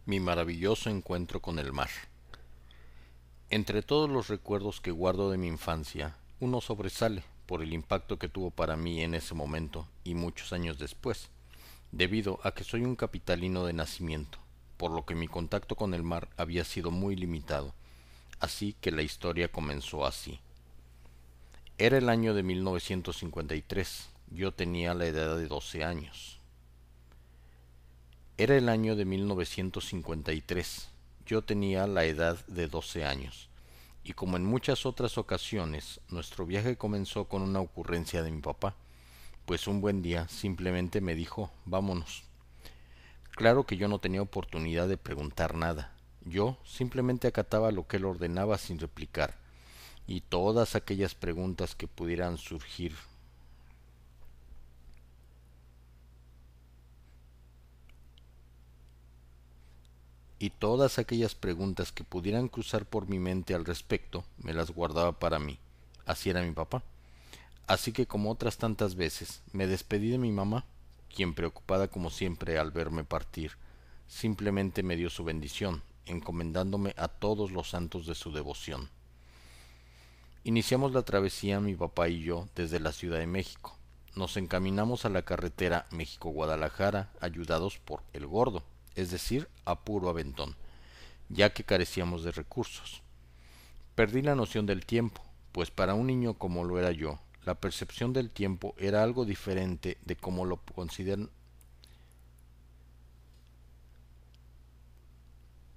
Mi maravilloso encuentro con el mar. Entre todos los recuerdos que guardo de mi infancia, uno sobresale por el impacto que tuvo para mí en ese momento y muchos años después, debido a que soy un capitalino de nacimiento, por lo que mi contacto con el mar había sido muy limitado, así que la historia comenzó así. Era el año de 1953, yo tenía la edad de 12 años. Era el año de 1953. Yo tenía la edad de 12 años. Y como en muchas otras ocasiones, nuestro viaje comenzó con una ocurrencia de mi papá, pues un buen día simplemente me dijo, vámonos. Claro que yo no tenía oportunidad de preguntar nada. Yo simplemente acataba lo que él ordenaba sin replicar, y todas aquellas preguntas que pudieran surgir y todas aquellas preguntas que pudieran cruzar por mi mente al respecto, me las guardaba para mí. Así era mi papá. Así que como otras tantas veces, me despedí de mi mamá, quien preocupada como siempre al verme partir, simplemente me dio su bendición, encomendándome a todos los santos de su devoción. Iniciamos la travesía mi papá y yo desde la Ciudad de México. Nos encaminamos a la carretera México-Guadalajara ayudados por el gordo, es decir, a puro aventón, ya que carecíamos de recursos. Perdí la noción del tiempo, pues para un niño como lo era yo, la percepción del tiempo era algo diferente de cómo lo consideran.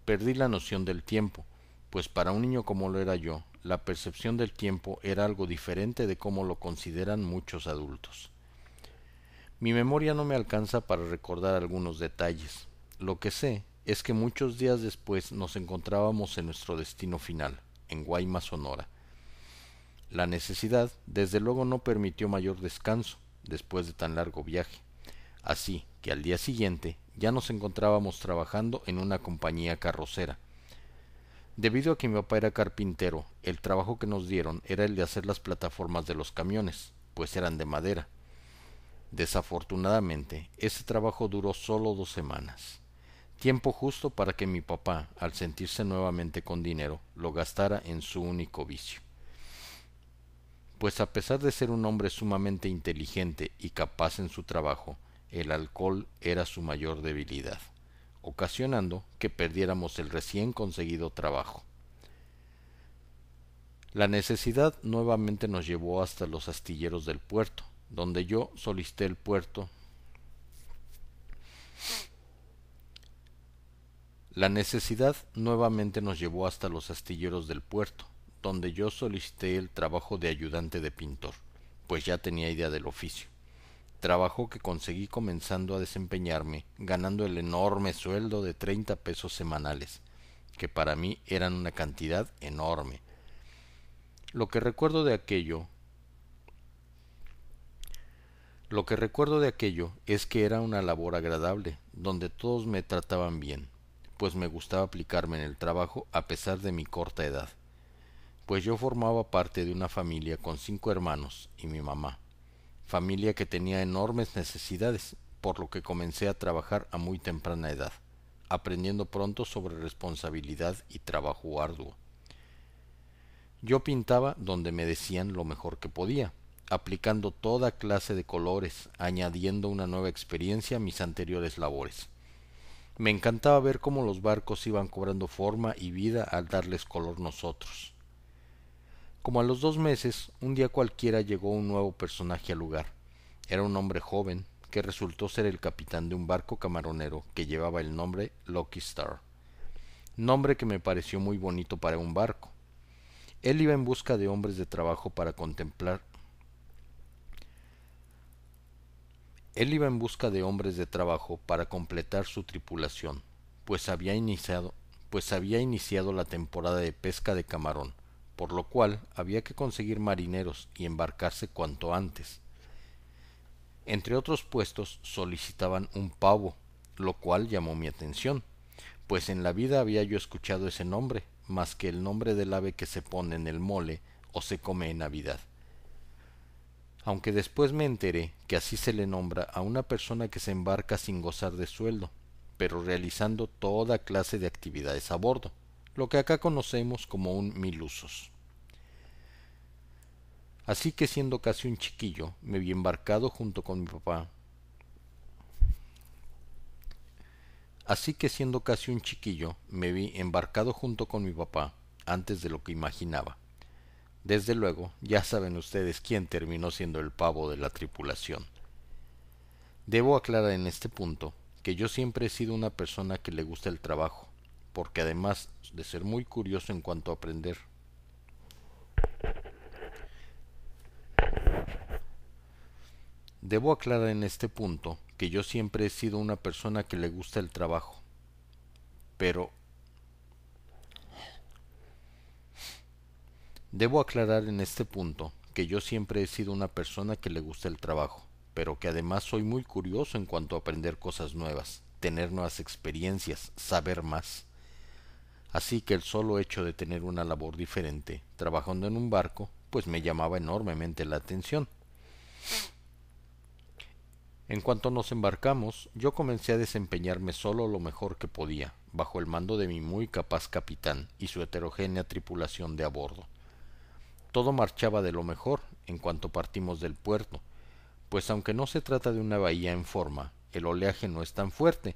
Perdí la noción del tiempo, pues para un niño como lo era yo, la percepción del tiempo era algo diferente de cómo lo consideran muchos adultos. Mi memoria no me alcanza para recordar algunos detalles. Lo que sé es que muchos días después nos encontrábamos en nuestro destino final, en Guaymas, Sonora. La necesidad, desde luego, no permitió mayor descanso después de tan largo viaje, así que al día siguiente ya nos encontrábamos trabajando en una compañía carrocera. Debido a que mi papá era carpintero, el trabajo que nos dieron era el de hacer las plataformas de los camiones, pues eran de madera. Desafortunadamente, ese trabajo duró solo 2 semanas, tiempo justo para que mi papá, al sentirse nuevamente con dinero, lo gastara en su único vicio. Pues a pesar de ser un hombre sumamente inteligente y capaz en su trabajo, el alcohol era su mayor debilidad, ocasionando que perdiéramos el recién conseguido trabajo. La necesidad nuevamente nos llevó hasta los astilleros del puerto, donde yo solicité el puerto. La necesidad nuevamente nos llevó hasta los astilleros del puerto, donde yo solicité el trabajo de ayudante de pintor, pues ya tenía idea del oficio. Trabajo que conseguí comenzando a desempeñarme, ganando el enorme sueldo de 30 pesos semanales, que para mí eran una cantidad enorme. Lo que recuerdo de aquello, lo que recuerdo de aquello es que era una labor agradable, donde todos me trataban bien, pues me gustaba aplicarme en el trabajo a pesar de mi corta edad, pues yo formaba parte de una familia con 5 hermanos y mi mamá, familia que tenía enormes necesidades, por lo que comencé a trabajar a muy temprana edad, aprendiendo pronto sobre responsabilidad y trabajo arduo. Yo pintaba donde me decían lo mejor que podía, aplicando toda clase de colores, añadiendo una nueva experiencia a mis anteriores labores. Me encantaba ver cómo los barcos iban cobrando forma y vida al darles color nosotros. Como a los 2 meses, un día cualquiera llegó un nuevo personaje al lugar. Era un hombre joven que resultó ser el capitán de un barco camaronero que llevaba el nombre Lucky Star, nombre que me pareció muy bonito para un barco. Él iba en busca de hombres de trabajo para contemplar. Él iba en busca de hombres de trabajo para completar su tripulación, pues había iniciado, pues había iniciado la temporada de pesca de camarón, por lo cual había que conseguir marineros y embarcarse cuanto antes. Entre otros puestos solicitaban un pavo, lo cual llamó mi atención, pues en la vida había yo escuchado ese nombre, más que el nombre del ave que se pone en el mole o se come en Navidad. Aunque después me enteré que así se le nombra a una persona que se embarca sin gozar de sueldo, pero realizando toda clase de actividades a bordo, lo que acá conocemos como un milusos. Así que siendo casi un chiquillo, me vi embarcado junto con mi papá. Así que siendo casi un chiquillo, me vi embarcado junto con mi papá antes de lo que imaginaba. Desde luego, ya saben ustedes quién terminó siendo el pavo de la tripulación. Debo aclarar en este punto que yo siempre he sido una persona que le gusta el trabajo, porque además de ser muy curioso en cuanto a aprender, Debo aclarar en este punto que yo siempre he sido una persona que le gusta el trabajo, pero Debo aclarar en este punto que yo siempre he sido una persona que le gusta el trabajo, pero que además soy muy curioso en cuanto a aprender cosas nuevas, tener nuevas experiencias, saber más. Así que el solo hecho de tener una labor diferente, trabajando en un barco, pues me llamaba enormemente la atención. En cuanto nos embarcamos, yo comencé a desempeñarme solo lo mejor que podía, bajo el mando de mi muy capaz capitán y su heterogénea tripulación de a bordo. Todo marchaba de lo mejor en cuanto partimos del puerto, pues aunque no se trata de una bahía en forma, el oleaje no es tan fuerte,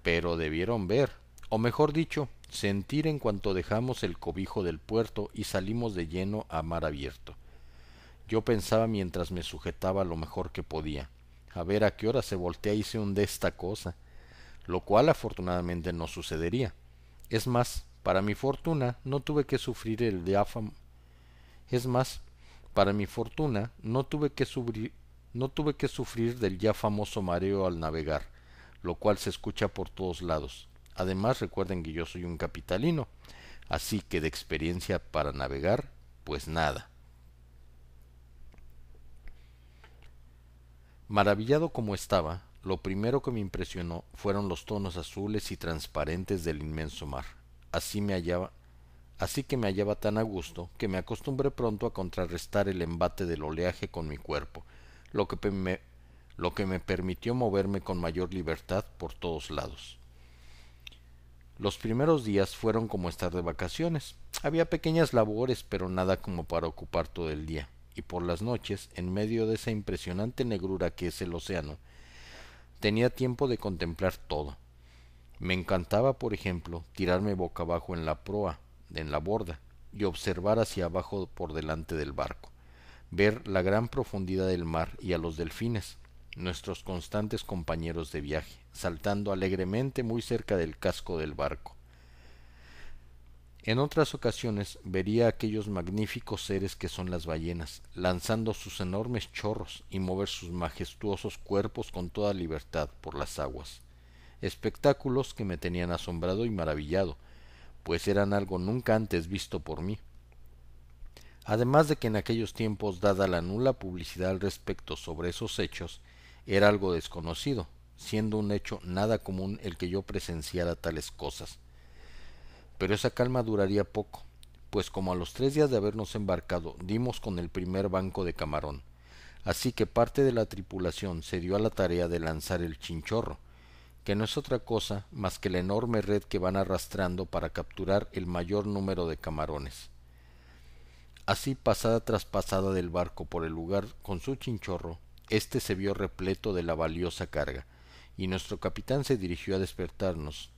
pero debieron ver, o mejor dicho, sentir en cuanto dejamos el cobijo del puerto y salimos de lleno a mar abierto. Yo pensaba mientras me sujetaba lo mejor que podía, a ver a qué hora se voltea y se hunde esta cosa, lo cual afortunadamente no sucedería. Es más, para mi fortuna no tuve que sufrir el diáfano. Es más, para mi fortuna no tuve que sufrir del ya famoso mareo al navegar, lo cual se escucha por todos lados. Además, recuerden que yo soy un capitalino, así que de experiencia para navegar, pues nada. Maravillado como estaba, lo primero que me impresionó fueron los tonos azules y transparentes del inmenso mar. Así que me hallaba tan a gusto que me acostumbré pronto a contrarrestar el embate del oleaje con mi cuerpo, lo que me permitió moverme con mayor libertad por todos lados. Los primeros días fueron como estar de vacaciones. Había pequeñas labores, pero nada como para ocupar todo el día, y por las noches, en medio de esa impresionante negrura que es el océano, tenía tiempo de contemplar todo. Me encantaba, por ejemplo, tirarme boca abajo en la proa, en la borda, y observar hacia abajo por delante del barco, ver la gran profundidad del mar y a los delfines, nuestros constantes compañeros de viaje, saltando alegremente muy cerca del casco del barco. En otras ocasiones vería aquellos magníficos seres que son las ballenas, lanzando sus enormes chorros y mover sus majestuosos cuerpos con toda libertad por las aguas. Espectáculos que me tenían asombrado y maravillado, pues eran algo nunca antes visto por mí. Además de que en aquellos tiempos, dada la nula publicidad al respecto sobre esos hechos, era algo desconocido, siendo un hecho nada común el que yo presenciara tales cosas. Pero esa calma duraría poco, pues como a los 3 días de habernos embarcado dimos con el primer banco de camarón, así que parte de la tripulación se dio a la tarea de lanzar el chinchorro, que no es otra cosa más que la enorme red que van arrastrando para capturar el mayor número de camarones. Así, pasada tras pasada del barco por el lugar con su chinchorro, éste se vio repleto de la valiosa carga, y nuestro capitán se dirigió a despertarnos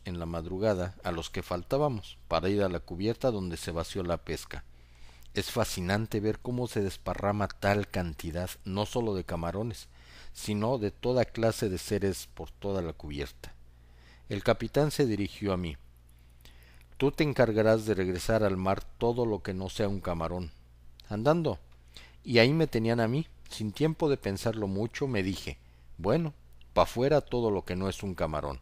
en la madrugada a los que faltábamos, para ir a la cubierta donde se vació la pesca. Es fascinante ver cómo se desparrama tal cantidad, no sólo de camarones, sino de toda clase de seres por toda la cubierta. El capitán se dirigió a mí. Tú te encargarás de regresar al mar todo lo que no sea un camarón. Andando. Y ahí me tenían a mí. Sin tiempo de pensarlo mucho, me dije, bueno, pa' fuera todo lo que no es un camarón.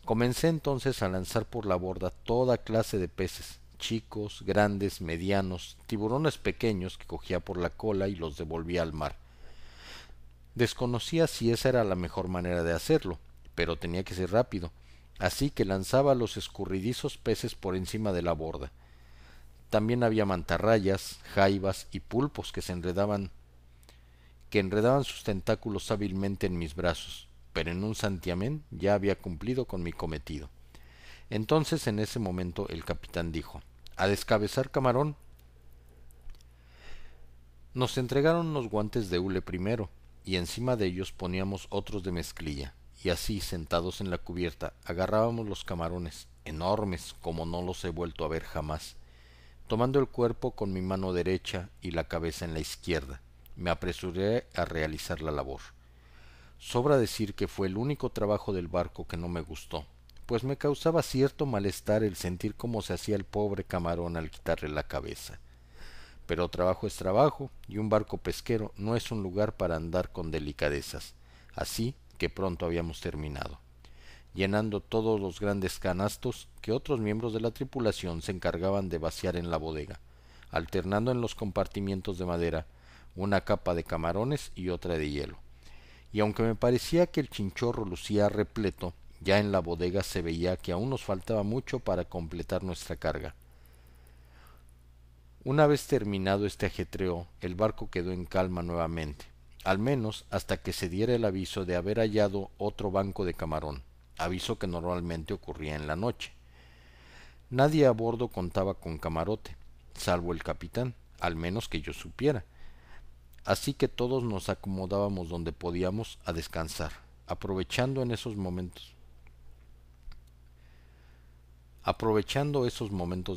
Comencé entonces a lanzar por la borda toda clase de peces, chicos, grandes, medianos, tiburones pequeños que cogía por la cola y los devolvía al mar. Desconocía si esa era la mejor manera de hacerlo, pero tenía que ser rápido, así que lanzaba los escurridizos peces por encima de la borda. También había mantarrayas, jaivas y pulpos que se enredaban que enredaban sus tentáculos hábilmente en mis brazos, pero en un santiamén ya había cumplido con mi cometido. Entonces en ese momento el capitán dijo: «A descabezar, camarón». Nos entregaron unos guantes de hule primero, y encima de ellos poníamos otros de mezclilla, y así, sentados en la cubierta, agarrábamos los camarones, enormes como no los he vuelto a ver jamás. Tomando el cuerpo con mi mano derecha y la cabeza en la izquierda, me apresuré a realizar la labor. Sobra decir que fue el único trabajo del barco que no me gustó, pues me causaba cierto malestar el sentir cómo se hacía el pobre camarón al quitarle la cabeza. Pero trabajo es trabajo, y un barco pesquero no es un lugar para andar con delicadezas. Así que pronto habíamos terminado, llenando todos los grandes canastos que otros miembros de la tripulación se encargaban de vaciar en la bodega, alternando en los compartimientos de madera una capa de camarones y otra de hielo. Y aunque me parecía que el chinchorro lucía repleto, ya en la bodega se veía que aún nos faltaba mucho para completar nuestra carga. Una vez terminado este ajetreo, el barco quedó en calma nuevamente, al menos hasta que se diera el aviso de haber hallado otro banco de camarón, aviso que normalmente ocurría en la noche. Nadie a bordo contaba con camarote, salvo el capitán, al menos que yo supiera, así que todos nos acomodábamos donde podíamos a descansar, aprovechando esos momentos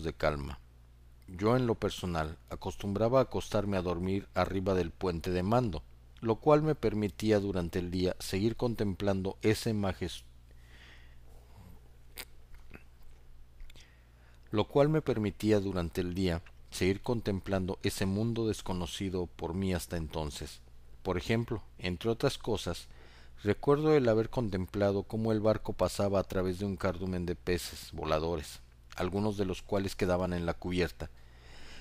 de calma. Yo en lo personal acostumbraba a acostarme a dormir arriba del puente de mando, lo cual me permitía durante el día seguir contemplando ese mundo desconocido por mí hasta entonces. Por ejemplo, entre otras cosas, recuerdo el haber contemplado cómo el barco pasaba a través de un cardumen de peces voladores, algunos de los cuales quedaban en la cubierta.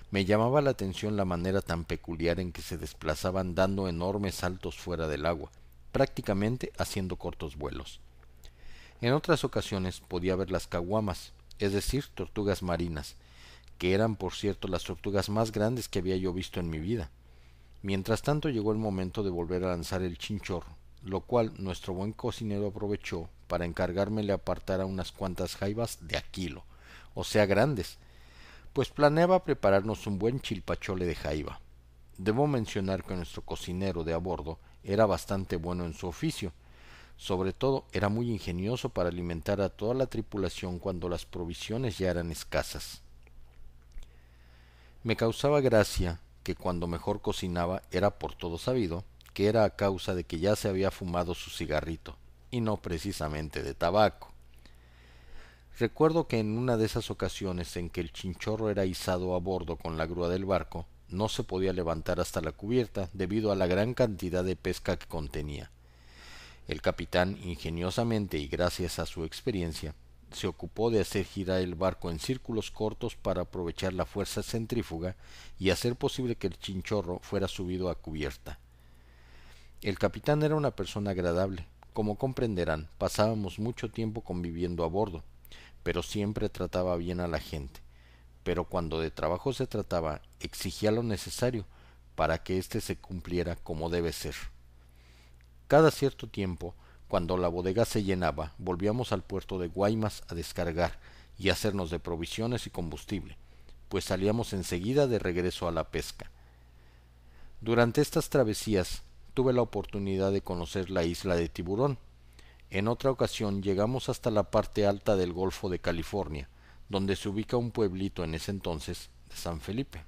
Me llamaba la atención la manera tan peculiar en que se desplazaban dando enormes saltos fuera del agua, prácticamente haciendo cortos vuelos. En otras ocasiones podía ver las caguamas, es decir, tortugas marinas, que eran por cierto las tortugas más grandes que había yo visto en mi vida. Mientras tanto llegó el momento de volver a lanzar el chinchorro, lo cual nuestro buen cocinero aprovechó para encargarme le apartara unas cuantas jaivas de a kilo, o sea grandes, pues planeaba prepararnos un buen chilpachole de jaiba. Debo mencionar que nuestro cocinero de a bordo era bastante bueno en su oficio. Sobre todo era muy ingenioso para alimentar a toda la tripulación cuando las provisiones ya eran escasas. Me causaba gracia que cuando mejor cocinaba era por todo sabido que era a causa de que ya se había fumado su cigarrito, y no precisamente de tabaco. Recuerdo que en una de esas ocasiones en que el chinchorro era izado a bordo con la grúa del barco, no se podía levantar hasta la cubierta debido a la gran cantidad de pesca que contenía. El capitán, ingeniosamente y gracias a su experiencia, se ocupó de hacer girar el barco en círculos cortos para aprovechar la fuerza centrífuga y hacer posible que el chinchorro fuera subido a cubierta. El capitán era una persona agradable. Como comprenderán, pasábamos mucho tiempo conviviendo a bordo, pero siempre trataba bien a la gente. Pero cuando de trabajo se trataba, exigía lo necesario para que éste se cumpliera como debe ser. Cada cierto tiempo, cuando la bodega se llenaba, volvíamos al puerto de Guaymas a descargar y hacernos de provisiones y combustible, pues salíamos enseguida de regreso a la pesca. Durante estas travesías tuve la oportunidad de conocer la isla de Tiburón. En otra ocasión llegamos hasta la parte alta del Golfo de California, donde se ubica un pueblito en ese entonces de San Felipe.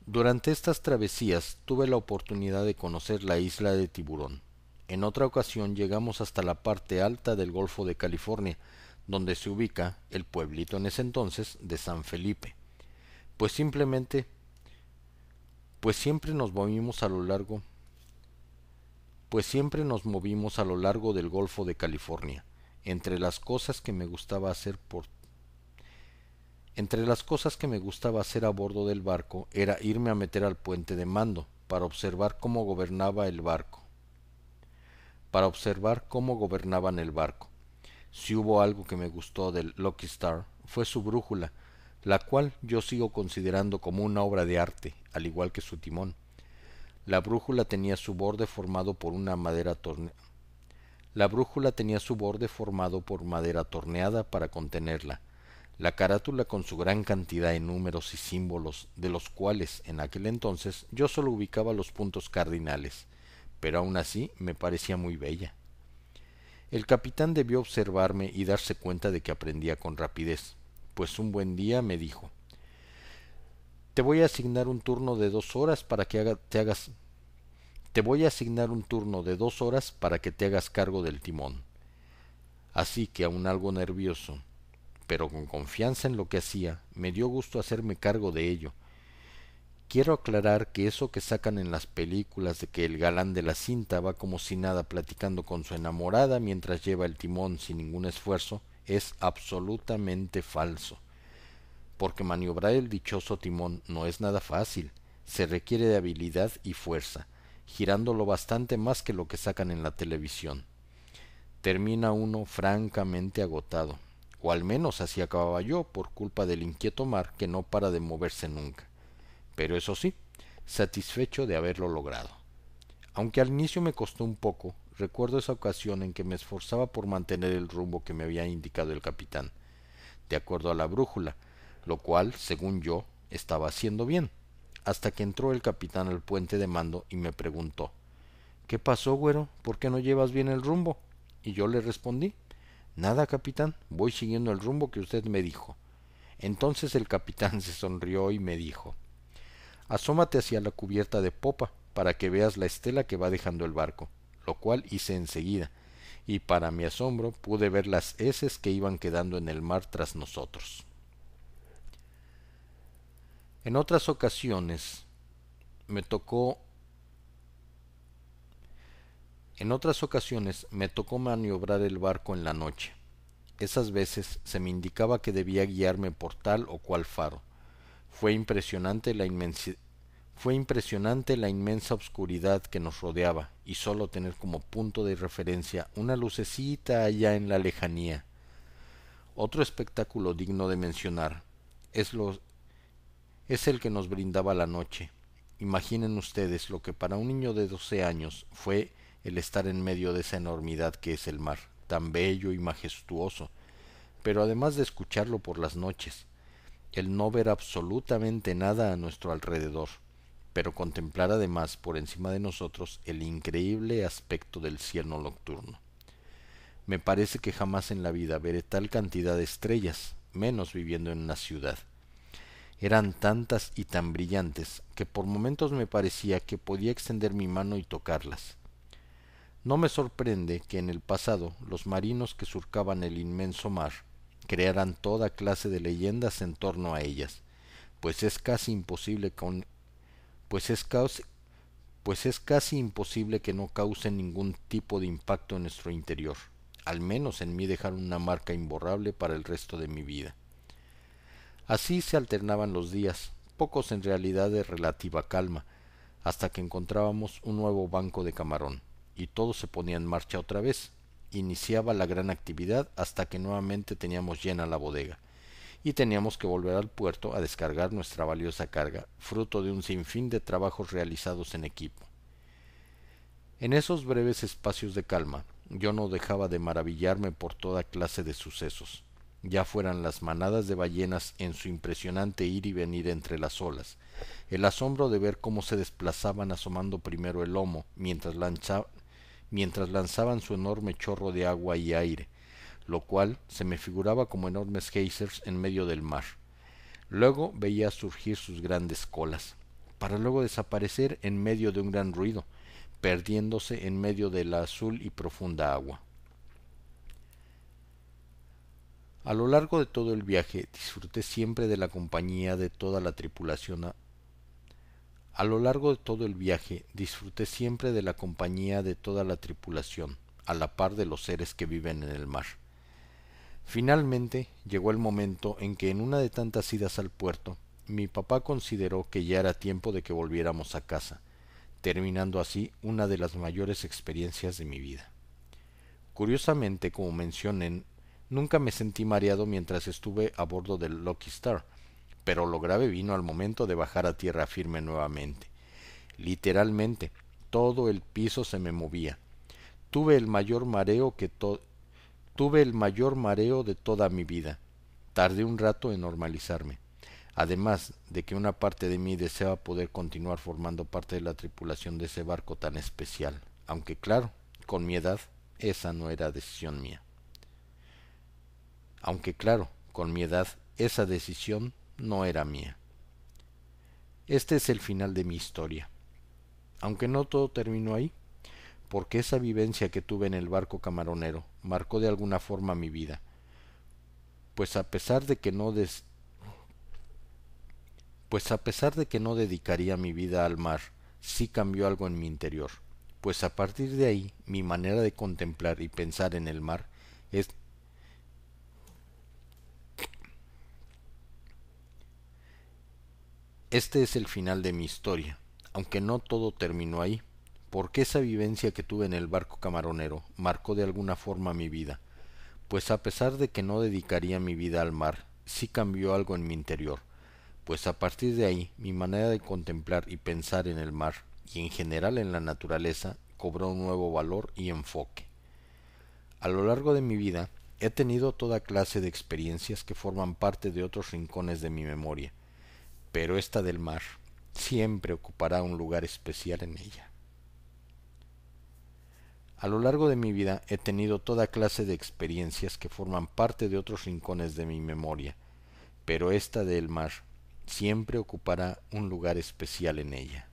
Durante estas travesías tuve la oportunidad de conocer la isla de Tiburón. En otra ocasión llegamos hasta la parte alta del Golfo de California, donde se ubica el pueblito en ese entonces de San Felipe. Pues siempre nos movimos a lo largo del Golfo de California. Entre las cosas que me gustaba hacer a bordo del barco era irme a meter al puente de mando para observar cómo gobernaban el barco. Si hubo algo que me gustó del Lucky Star fue su brújula, la cual yo sigo considerando como una obra de arte, al igual que su timón. La brújula tenía su borde formado por una madera torneada. La brújula tenía su borde formado por madera torneada para contenerla. La carátula con su gran cantidad de números y símbolos, de los cuales en aquel entonces yo solo ubicaba los puntos cardinales, pero aún así me parecía muy bella. El capitán debió observarme y darse cuenta de que aprendía con rapidez, pues un buen día me dijo: Te voy a asignar un turno de 2 horas para que te hagas. Te voy a asignar un turno de 2 horas para que te hagas cargo del timón. Así que, aún algo nervioso, pero con confianza en lo que hacía, me dio gusto hacerme cargo de ello. Quiero aclarar que eso que sacan en las películas de que el galán de la cinta va como si nada platicando con su enamorada mientras lleva el timón sin ningún esfuerzo es absolutamente falso, porque maniobrar el dichoso timón no es nada fácil, se requiere de habilidad y fuerza, girándolo bastante más que lo que sacan en la televisión. Termina uno francamente agotado, o al menos así acababa yo por culpa del inquieto mar que no para de moverse nunca, pero eso sí, satisfecho de haberlo logrado. Aunque al inicio me costó un poco, recuerdo esa ocasión en que me esforzaba por mantener el rumbo que me había indicado el capitán, de acuerdo a la brújula, lo cual, según yo, estaba haciendo bien, hasta que entró el capitán al puente de mando y me preguntó: ¿Qué pasó, güero? ¿Por qué no llevas bien el rumbo? Y yo le respondí: Nada, capitán, voy siguiendo el rumbo que usted me dijo. Entonces el capitán se sonrió y me dijo: Asómate hacia la cubierta de popa para que veas la estela que va dejando el barco, lo cual hice enseguida, y para mi asombro pude ver las heces que iban quedando en el mar tras nosotros. En otras ocasiones me tocó maniobrar el barco en la noche. Esas veces se me indicaba que debía guiarme por tal o cual faro. Fue impresionante la inmensa oscuridad que nos rodeaba y solo tener como punto de referencia una lucecita allá en la lejanía. Otro espectáculo digno de mencionar es, es el que nos brindaba la noche. Imaginen ustedes lo que para un niño de 12 años fue el estar en medio de esa enormidad que es el mar, tan bello y majestuoso, pero además de escucharlo por las noches, el no ver absolutamente nada a nuestro alrededor, pero contemplar además por encima de nosotros el increíble aspecto del cielo nocturno. Me parece que jamás en la vida veré tal cantidad de estrellas, menos viviendo en una ciudad. Eran tantas y tan brillantes que por momentos me parecía que podía extender mi mano y tocarlas. No me sorprende que en el pasado los marinos que surcaban el inmenso mar crearan toda clase de leyendas en torno a ellas, pues es casi imposible que no causen ningún tipo de impacto en nuestro interior, al menos en mí dejar una marca imborrable para el resto de mi vida. Así se alternaban los días, pocos en realidad de relativa calma, hasta que encontrábamos un nuevo banco de camarón, y todo se ponía en marcha otra vez. Iniciaba la gran actividad hasta que nuevamente teníamos llena la bodega, y teníamos que volver al puerto a descargar nuestra valiosa carga, fruto de un sinfín de trabajos realizados en equipo. En esos breves espacios de calma, yo no dejaba de maravillarme por toda clase de sucesos, ya fueran las manadas de ballenas en su impresionante ir y venir entre las olas, el asombro de ver cómo se desplazaban asomando primero el lomo mientras lanzaban su enorme chorro de agua y aire, lo cual se me figuraba como enormes geysers en medio del mar. Luego veía surgir sus grandes colas, para luego desaparecer en medio de un gran ruido, perdiéndose en medio de la azul y profunda agua. A lo largo de todo el viaje disfruté siempre de la compañía de toda la tripulación. A lo largo de todo el viaje disfruté siempre de la compañía de toda la tripulación, a la par de los seres que viven en el mar. Finalmente llegó el momento en que en una de tantas idas al puerto, mi papá consideró que ya era tiempo de que volviéramos a casa, terminando así una de las mayores experiencias de mi vida. Curiosamente, como mencioné, nunca me sentí mareado mientras estuve a bordo del Lucky Star, pero lo grave vino al momento de bajar a tierra firme nuevamente. Literalmente, todo el piso se me movía. Tuve el mayor mareo tuve el mayor mareo de toda mi vida. Tardé un rato en normalizarme. Además de que una parte de mí deseaba poder continuar formando parte de la tripulación de ese barco tan especial, aunque claro, con mi edad, esa no era decisión mía. Aunque claro, con mi edad, esa decisión no era mía. Este es el final de mi historia. Aunque no todo terminó ahí, porque esa vivencia que tuve en el barco camaronero marcó de alguna forma mi vida, pues a pesar de que no dedicaría mi vida al mar, sí cambió algo en mi interior, pues a partir de ahí mi manera de contemplar y pensar en el mar es Este es el final de mi historia, aunque no todo terminó ahí, porque esa vivencia que tuve en el barco camaronero marcó de alguna forma mi vida, pues a pesar de que no dedicaría mi vida al mar, sí cambió algo en mi interior, pues a partir de ahí mi manera de contemplar y pensar en el mar y en general en la naturaleza cobró un nuevo valor y enfoque. A lo largo de mi vida he tenido toda clase de experiencias que forman parte de otros rincones de mi memoria, pero esta del mar siempre ocupará un lugar especial en ella. A lo largo de mi vida he tenido toda clase de experiencias que forman parte de otros rincones de mi memoria, pero esta del mar siempre ocupará un lugar especial en ella.